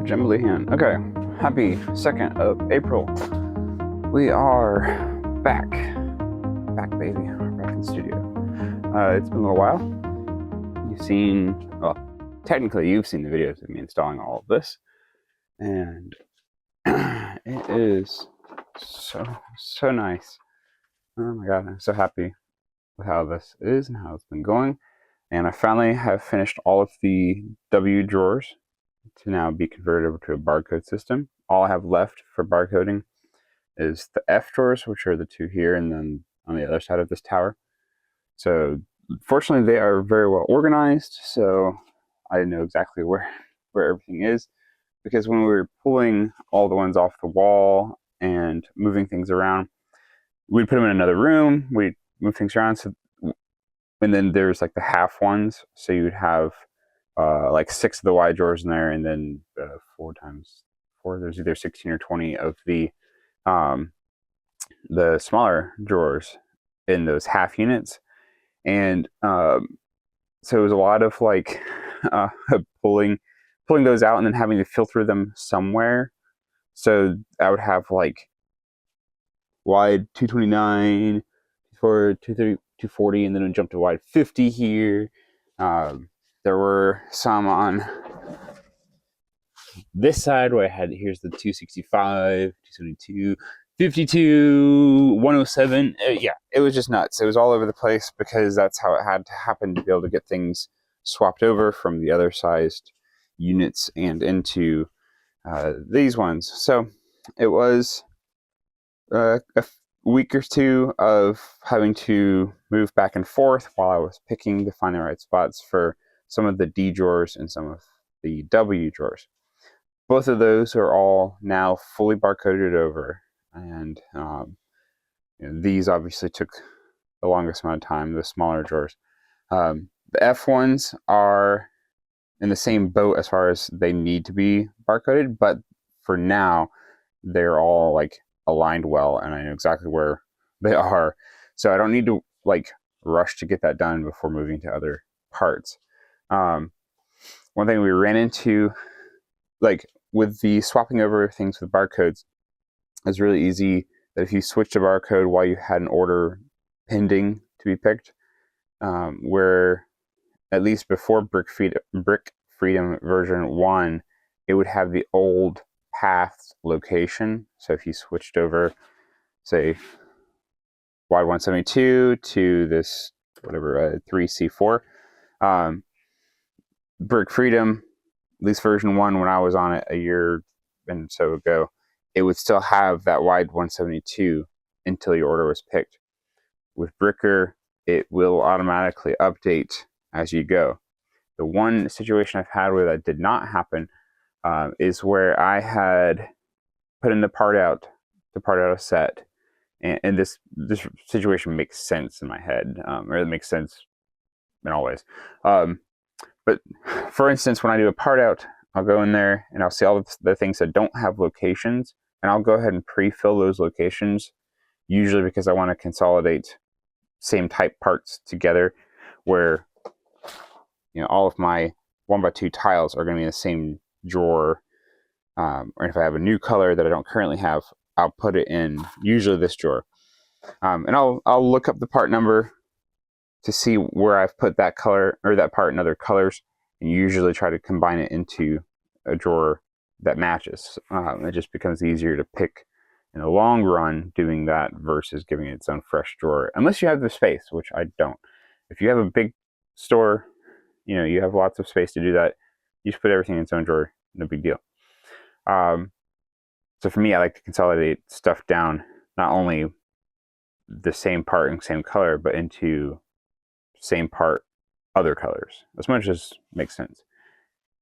Gemily hand. Okay, happy 2nd of April. We are back, baby. We're back in the studio. It's been a little while. You've seen, well, technically you've seen the videos of me installing all of this, and it is so nice. Oh my god, I'm so happy with how this is and how it's been going. And I finally have finished all of the W drawers to now be converted over to a barcode system. All I have left for barcoding is the F drawers, which are the two here and then on the other side of this tower. So fortunately they are very well organized, so I know exactly where everything is, because when we were pulling all the ones off the wall and moving things around, we'd put them in another room, we'd move things around, so, and then there's like the half ones, so you'd have like 6 of the wide drawers in there, and then 4 times 4, there's either 16 or 20 of the smaller drawers in those half units. And so it was a lot of like pulling those out and then having to filter them somewhere. So I would have like wide 229 for 230, 240, and then it jump to wide 50 here. There were some on this side where I had, here's the 265, 272, 52, 107. Yeah, it was just nuts. It was all over the place because that's how it had to happen to be able to get things swapped over from the other sized units and into these ones. So it was a week or two of having to move back and forth while I was picking to find the right spots for some of the D drawers and some of the W drawers. Both of those are all now fully barcoded over, and these obviously took the longest amount of time, the smaller drawers. The F ones are in the same boat as far as they need to be barcoded, but for now, they're all like aligned well, and I know exactly where they are. So I don't need to like rush to get that done before moving to other parts. One thing we ran into, like with the swapping over things with barcodes, is really easy that if you switched a barcode while you had an order pending to be picked, where at least before Brick Freedom version 1, it would have the old path location. So if you switched over, say, wide 172 to this, whatever, 3C4, Brick Freedom, at least version 1, when I was on it a year and so ago, it would still have that wide 172 until your order was picked. With Bricker, it will automatically update as you go. The one situation I've had where that did not happen is where I had put in the part out a set, and this situation makes sense in my head, or it makes sense in all ways. But for instance, when I do a part out, I'll go in there and I'll see all the things that don't have locations, and I'll go ahead and pre-fill those locations, usually because I want to consolidate same type parts together, where all of my 1x2 tiles are going to be in the same drawer, or if I have a new color that I don't currently have, I'll put it in usually this drawer, and I'll look up the part number to see where I've put that color or that part in other colors, and usually try to combine it into a drawer that matches. It just becomes easier to pick in the long run doing that versus giving it its own fresh drawer, unless you have the space, which I don't. If you have a big store, you have lots of space to do that, you just put everything in its own drawer, no big deal. So for me, I like to consolidate stuff down, not only the same part and same color, but into same part, other colors, as much as makes sense.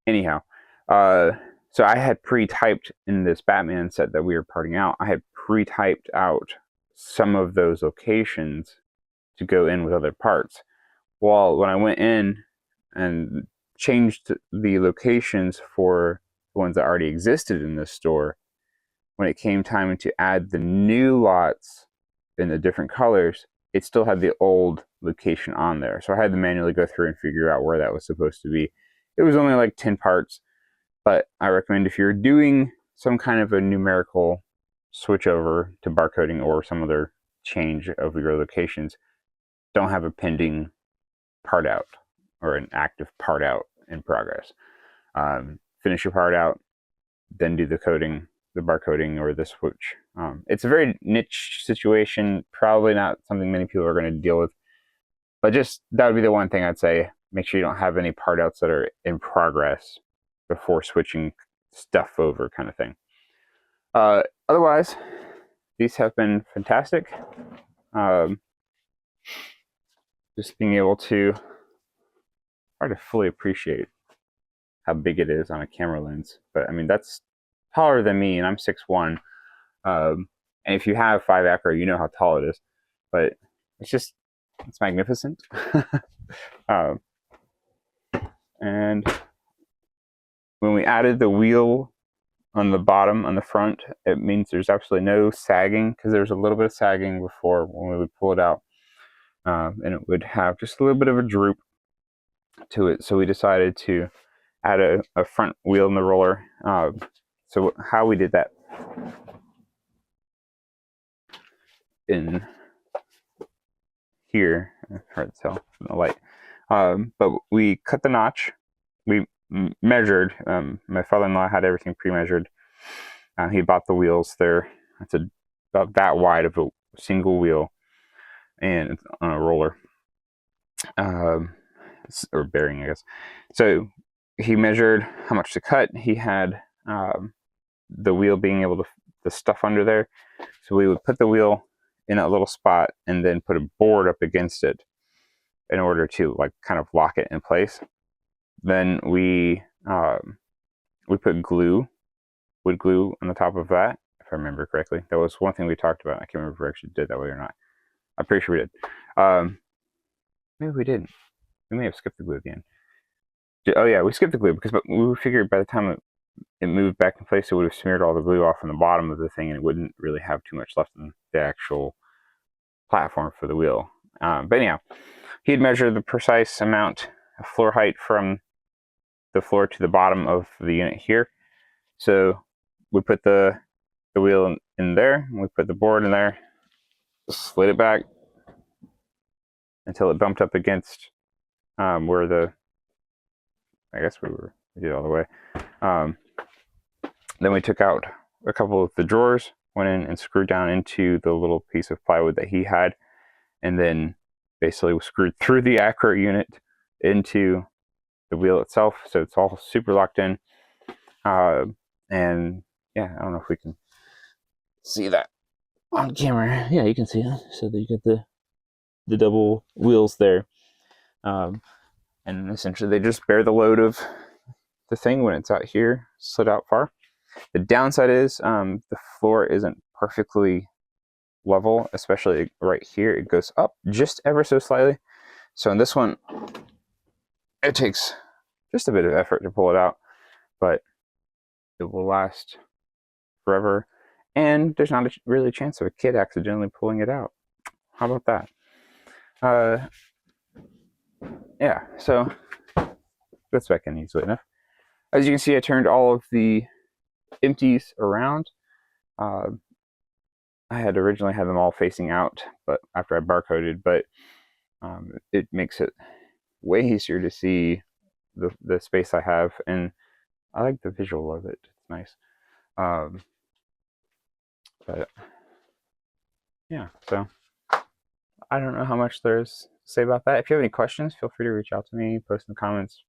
Anyhow, so I had pre-typed in this Batman set that we were parting out, I had pre-typed out some of those locations to go in with other parts. Well, when I went in and changed the locations for the ones that already existed in this store, when it came time to add the new lots in the different colors, it still had the old location on there. So I had to manually go through and figure out where that was supposed to be. It was only like 10 parts, But I recommend if you're doing some kind of a numerical switch over to barcoding or some other change of your locations, don't have a pending part out or an active part out in progress. Finish your part out, then do the coding, the barcoding, or the switch. It's a very niche situation, probably not something many people are going to deal with, but just that would be the one thing I'd say. Make sure you don't have any part outs that are in progress before switching stuff over, kind of thing. Otherwise, these have been fantastic. Just being able to hard to fully appreciate how big it is on a camera lens. But I mean, that's taller than me, and I'm 6'1". And if you have 5 acro, you know how tall it is. But it's magnificent. And when we added the wheel on the bottom, on the front, it means there's absolutely no sagging, because there was a little bit of sagging before when we would pull it out. And it would have just a little bit of a droop to it. So we decided to add a front wheel in the roller. So how we did that in here, hard to tell from the light, but we cut the notch. We measured. My father-in-law had everything pre-measured. He bought the wheels there. It's about that wide of a single wheel, and it's on a roller, or bearing, I guess. So he measured how much to cut. He had the wheel being able to the stuff under there. So we would put the wheel in a little spot and then put a board up against it in order to like kind of lock it in place. Then we put wood glue on the top of that, if I remember correctly. That was one thing we talked about. I can't remember if we actually did that way or not. I'm pretty sure we did. Maybe we didn't. We may have skipped the glue at the end. Oh yeah, we skipped the glue because we figured by the time it moved back in place, it would have smeared all the glue off on the bottom of the thing, and it wouldn't really have too much left in the actual platform for the wheel. But anyhow, he had measured the precise amount of floor height from the floor to the bottom of the unit here. So we put the wheel in there, and we put the board in there, slid it back until it bumped up against where I guess we did it all the way. Then we took out a couple of the drawers, went in and screwed down into the little piece of plywood that he had, and then basically screwed through the acro unit into the wheel itself, so it's all super locked in. And yeah, I don't know if we can see that on camera. Yeah, you can see it. So you get the double wheels there, and essentially they just bear the load of the thing when it's out here, slid out far. The downside is the floor isn't perfectly level, especially right here. It goes up just ever so slightly. So in this one, it takes just a bit of effort to pull it out, but it will last forever. And there's not really a chance of a kid accidentally pulling it out. How about that? Yeah, so that's back in easily enough. As you can see, I turned all of the empties around. I had originally had them all facing out, but after I barcoded, but it makes it way easier to see the space I have, and I like the visual of it. It's nice. But yeah, so I don't know how much there's to say about that. If you have any questions, feel free to reach out to me, post in the comments,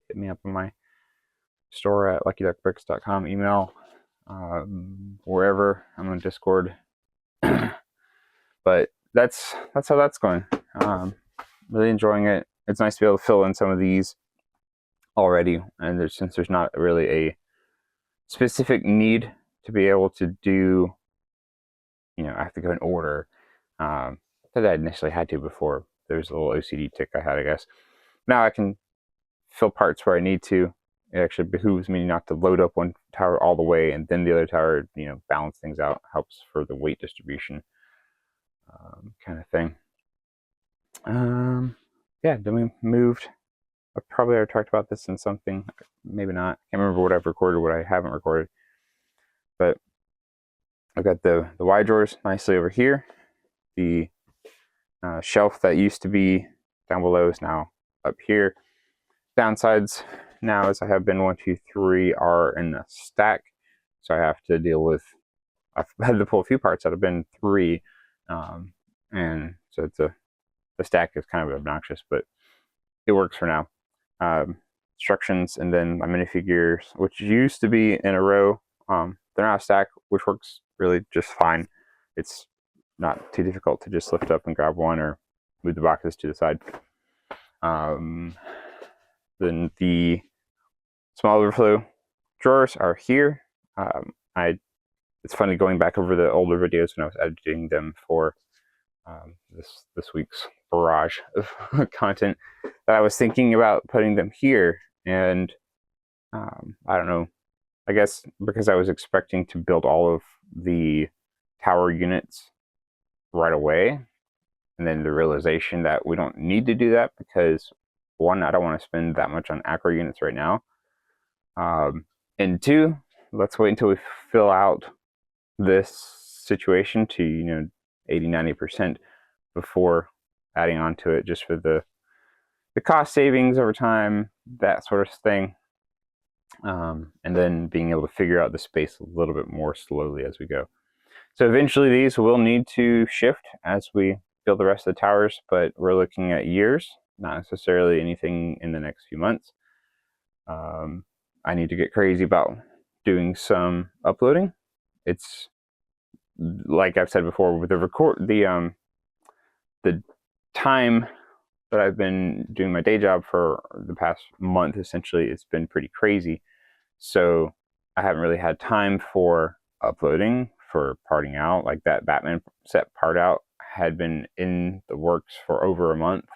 hit me up on my store at luckyduckbricks.com, email, wherever. I'm on Discord. But that's how that's going. Really enjoying it. It's nice to be able to fill in some of these already, and since there's not really a specific need to be able to do, I have to go in order that I initially had to before. There's a little OCD tick I had, I guess. Now I can fill parts where I need to. It actually behooves me not to load up one tower all the way and then the other tower, balance things out. Helps for the weight distribution, kind of thing. Yeah, then we moved I probably already talked about this in something, maybe not. I can't remember what I've recorded, what I haven't recorded. But I've got the wide drawers nicely over here. The shelf that used to be down below is now up here. Downsides now, as I have bin 1, 2, 3 are in a stack, so I have to deal with. I've had to pull a few parts out of bin 3, and so the stack is kind of obnoxious, but it works for now. Instructions, and then my minifigures, which used to be in a row. They're not a stack, which works really just fine. It's not too difficult to just lift up and grab one or move the boxes to the side. Then the small overflow drawers are here. It's funny going back over the older videos when I was editing them for this week's barrage of content, that I was thinking about putting them here, and I don't know, I guess because I was expecting to build all of the tower units right away, and then the realization that we don't need to do that because, one, I don't want to spend that much on acro units right now, and two, let's wait until we fill out this situation to 80-90% before adding on to it, just for the cost savings over time, that sort of thing, and then being able to figure out the space a little bit more slowly as we go. So eventually these will need to shift as we build the rest of the towers, but we're looking at years, not necessarily anything in the next few months. I need to get crazy about doing some uploading. It's like I've said before, with the time that I've been doing my day job for the past month, essentially, it's been pretty crazy. So I haven't really had time for uploading, for parting out. Like that Batman set part out had been in the works for over a month,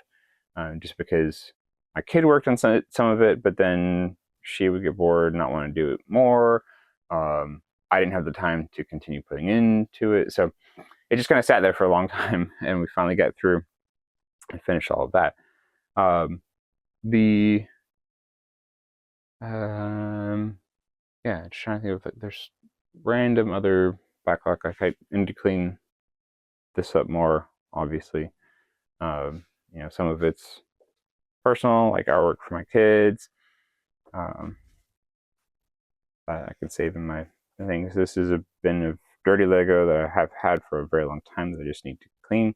just because my kid worked on some of it, but then she would get bored, not want to do it more. I didn't have the time to continue putting into it, so it just kind of sat there for a long time, and we finally got through and finished all of that. Yeah, just trying to think of it. There's random other backlog. Like I need to clean this up more, obviously. Some of it's personal, like artwork for my kids. I could save in my things. This is a bin of dirty Lego that I have had for a very long time that I just need to clean.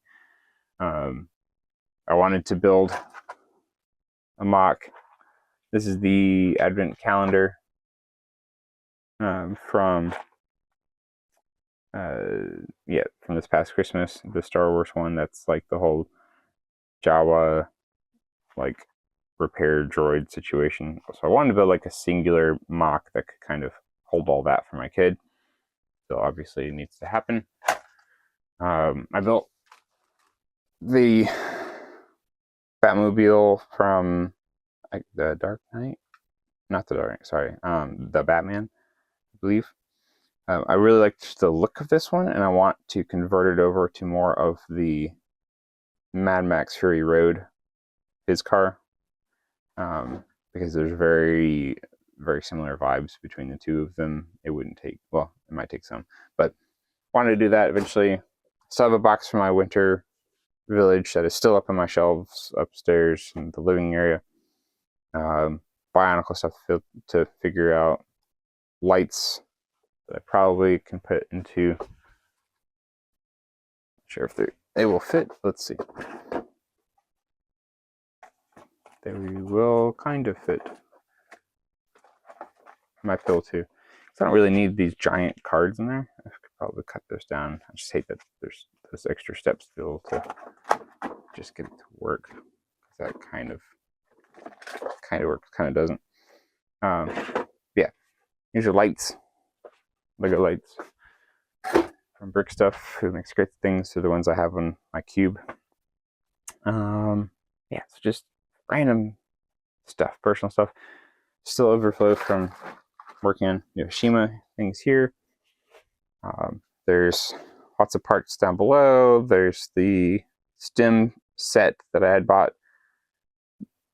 I wanted to build a mock. This is the advent calendar from this past Christmas, the Star Wars one. That's like the whole Jawa like repair droid situation. So I wanted to build like a singular mock that could kind of hold all that for my kid. So obviously it needs to happen. I built the Batmobile from the Dark Knight, not the Dark Knight, sorry, the Batman, I believe. I really liked the look of this one, and I want to convert it over to more of the Mad Max Fury Road, his car, because there's very, very similar vibes between the two of them. It wouldn't take, well, it might take some, but wanted to do that eventually. Still have a box for my winter village that is still up on my shelves upstairs in the living area. Bionicle stuff to figure out. Lights that I probably can put into. Not sure if they will fit. Let's see. They will kind of fit. My pill too. So I don't really need these giant cards in there. I could probably cut those down. I just hate that there's those extra steps to be able to just get it to work. That kind of works, kind of doesn't. Yeah, these are lights, Lego lights from Brick Stuff, who makes great things. They're the ones I have on my cube. Yeah, so just random stuff, personal stuff. Still overflow from working on Hiroshima things here. There's lots of parts down below. There's the stem set that I had bought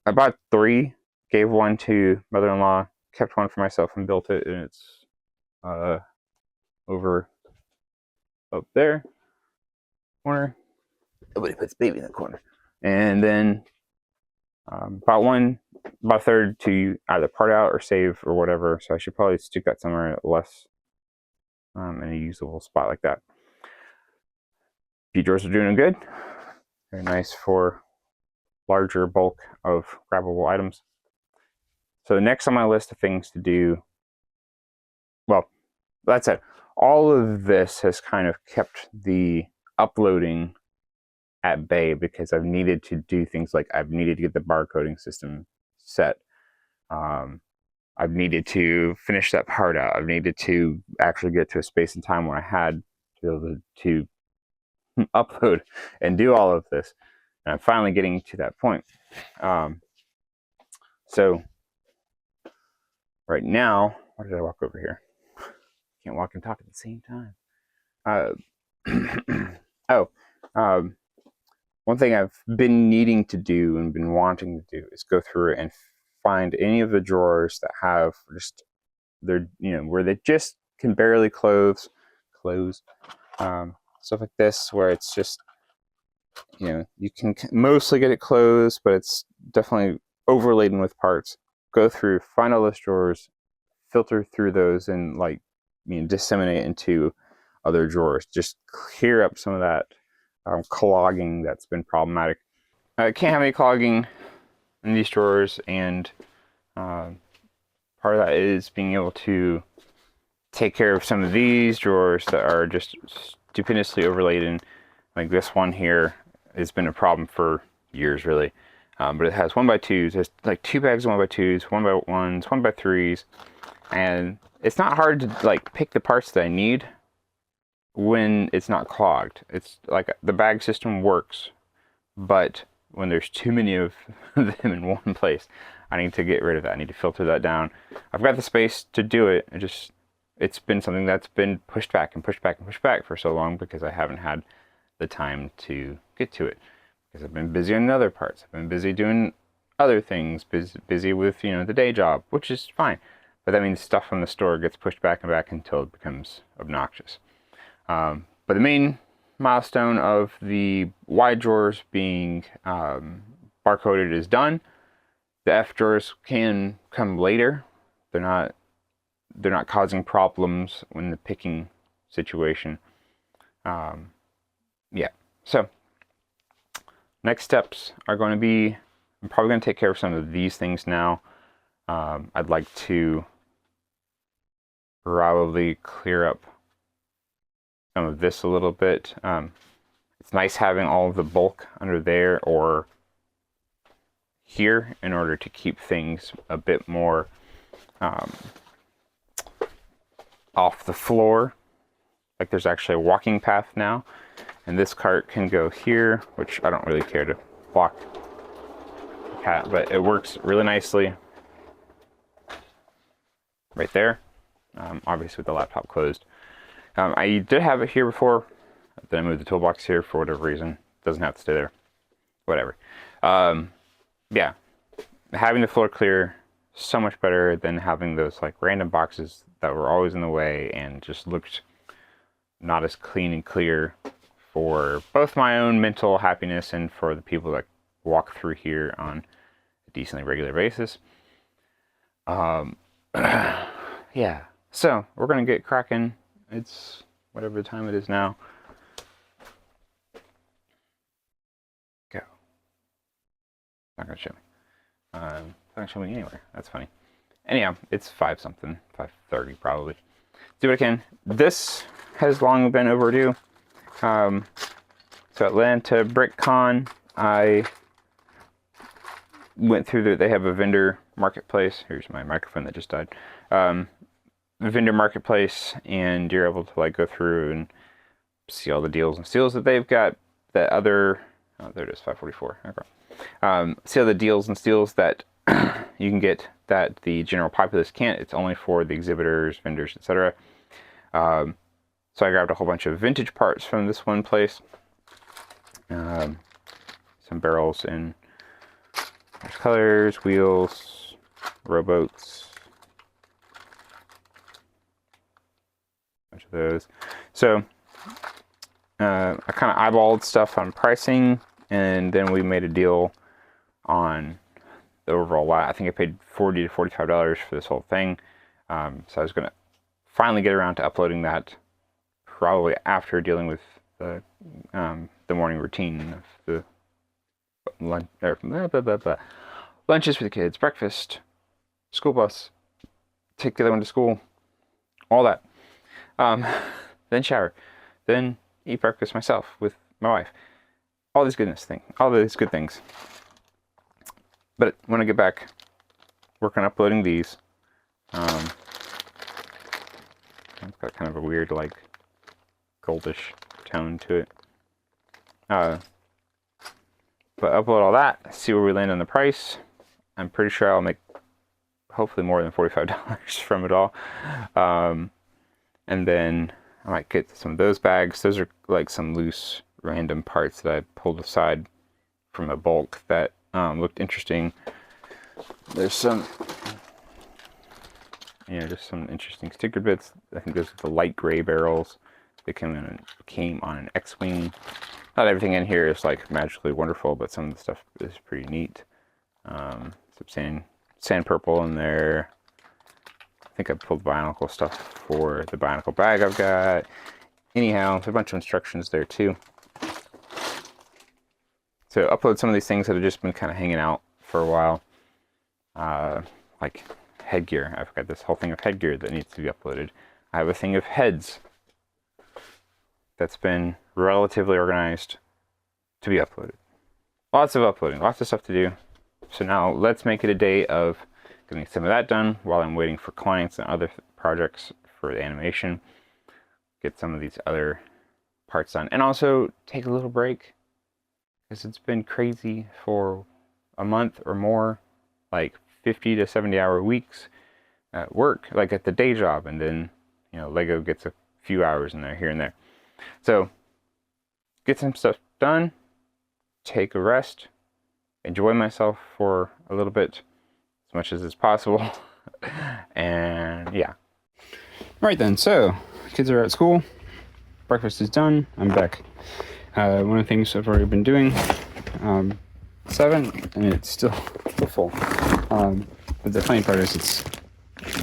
I bought 3, gave 1 to mother-in-law, kept 1 for myself and built it, and it's over up there corner. Nobody puts baby in the corner. And then bought a third to either part out or save or whatever. So I should probably stick that somewhere less in a usable spot like that. Few drawers are doing good. Very nice for larger bulk of grabbable items. So next on my list of things to do, well, that's it. All of this has kind of kept the uploading at bay because I've needed to do things like I've needed to get the barcoding system set. I've needed to finish that part out. I've needed to actually get to a space and time where I had to be able to upload and do all of this. And I'm finally getting to that point. So right now, why did I walk over here? Can't walk and talk at the same time. One thing I've been needing to do and been wanting to do is go through and find any of the drawers that have just they're where they just can barely close, stuff like this where it's just you can mostly get it closed, but it's definitely overladen with parts. Go through, find all those drawers, filter through those, and disseminate into other drawers. Just clear up some of that clogging that's been problematic. I can't have any clogging in these drawers, and part of that is being able to take care of some of these drawers that are just stupendously overladen. Like this one here has been a problem for years, really. But it has 1x2s. There's like 2 bags of 1x2s, 1x1s, 1x3s, and it's not hard to pick the parts that I need when it's not clogged. It's like the bag system works, but when there's too many of them in one place, I need to get rid of that. I need to filter that down. I've got the space to do it. It's been something that's been pushed back and pushed back and pushed back for so long because I haven't had the time to get to it. Because I've been busy on other parts. I've been busy doing other things, busy with the day job, which is fine. But that means stuff from the store gets pushed back and back until it becomes obnoxious. But the main milestone of the Y drawers being barcoded is done. The F drawers can come later. They're not causing problems in the picking situation. Yeah. So next steps are going to be, I'm probably going to take care of some of these things now. I'd like to probably clear up some of this a little bit. It's nice having all of the bulk under there or here in order to keep things a bit more off the floor. Like there's actually a walking path now, and this cart can go here, which I don't really care to block the cat, but it works really nicely right there. Obviously with the laptop closed. I did have it here before, then I moved the toolbox here for whatever reason. It doesn't have to stay there. Whatever. Yeah, having the floor clear, so much better than having those random boxes that were always in the way and just looked not as clean and clear for both my own mental happiness and for the people that walk through here on a decently regular basis. Yeah, so we're gonna get cracking. It's whatever time it is now. Go. Not gonna show me. Not gonna show me anywhere. That's funny. Anyhow, it's 5 something, 5:30 probably. Do what I can. This has long been overdue. So Atlanta BrickCon, I went through they have a vendor marketplace. Here's my microphone that just died. Vendor marketplace, and you're able to go through and see all the deals and steals that they've got. That other, oh, there it is, 544. Okay. See all the deals and steals that you can get that the general populace can't. It's only for the exhibitors, vendors, etc. So I grabbed a whole bunch of vintage parts from this one place. Some barrels in There's colors, wheels, rowboats. Bunch of those. So I kind of eyeballed stuff on pricing, and then we made a deal on the overall lot. I think I paid $40 to $45 for this whole thing. So I was going to finally get around to uploading that probably after dealing with the morning routine of the lunch, lunches for the kids, breakfast, school bus, take the other one to school, all that. Then shower, then eat breakfast myself with my wife. All these good things. But when I get back, work on uploading these. It's got kind of a weird, like, goldish tone to it. But upload all that, see where we land on the price. I'm pretty sure I'll make hopefully more than $45 from it all. And then I might get some of those bags. Those are like some loose, random parts that I pulled aside from a bulk that looked interesting. There's some, just some interesting sticker bits. I think those are the light gray barrels. They came on an X-Wing. Not everything in here is like magically wonderful, but some of the stuff is pretty neat. Some sand purple in there. I think I pulled Bionicle stuff for the Bionicle bag I've got. Anyhow, there's a bunch of instructions there too. So upload some of these things that have just been kind of hanging out for a while. Like headgear. I've got this whole thing of headgear that needs to be uploaded. I have a thing of heads that's been relatively organized to be uploaded. Lots of uploading, lots of stuff to do. So now let's make it a day of getting some of that done while I'm waiting for clients and other projects for the animation. Get some of these other parts done. And also take a little break, because it's been crazy for a month or more, like 50 to 70 hour weeks at work, like at the day job. And then, Lego gets a few hours in there, here and there. So get some stuff done, take a rest, enjoy myself for a little bit, as much as is possible. And yeah. Right then, so kids are at school, breakfast is done, I'm back. One of the things I've already been doing, 7, and it's still full. But the funny part is it's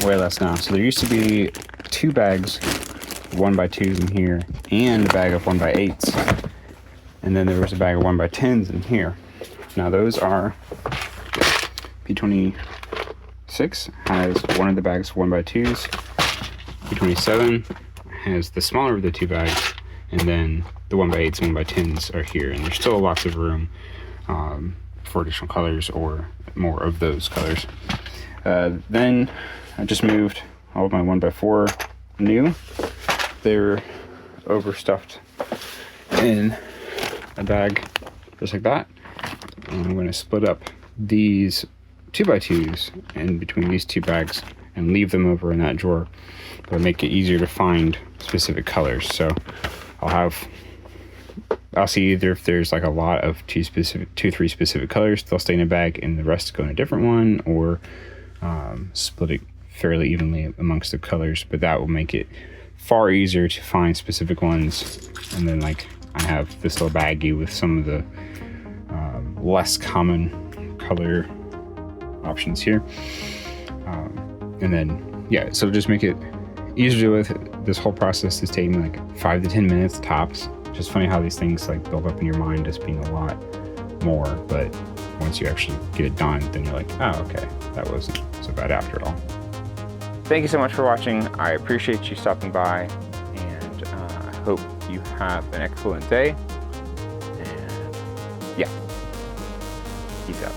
way less now. So there used to be 2 bags, 1x2s in here, and a bag of 1x8s. And then there was a bag of 1x10s in here. Now those are, P26 has one of the bags 1x2s. P27 has the smaller of the 2 bags, and then the 1x8s and 1x10s are here. And there's still lots of room for additional colors or more of those colors. Then I just moved all of my 1x4 new. They're overstuffed in a bag just like that. And I'm going to split up these 2x2s in between these 2 bags and leave them over in that drawer, but make it easier to find specific colors. So I'll see either if there's like a lot of 3 specific colors, they'll stay in a bag and the rest go in a different one, or split it fairly evenly amongst the colors. But that will make it far easier to find specific ones. And then like I have this little baggie with some of the less common color options here. And then, yeah, so just make it easier with this whole process is taking like 5 to 10 minutes tops. Just funny how these things like build up in your mind as being a lot more, but once you actually get it done, then you're like, oh, okay, that wasn't so bad after all. Thank you so much for watching. I appreciate you stopping by, and I hope you have an excellent day. And yeah, peace out.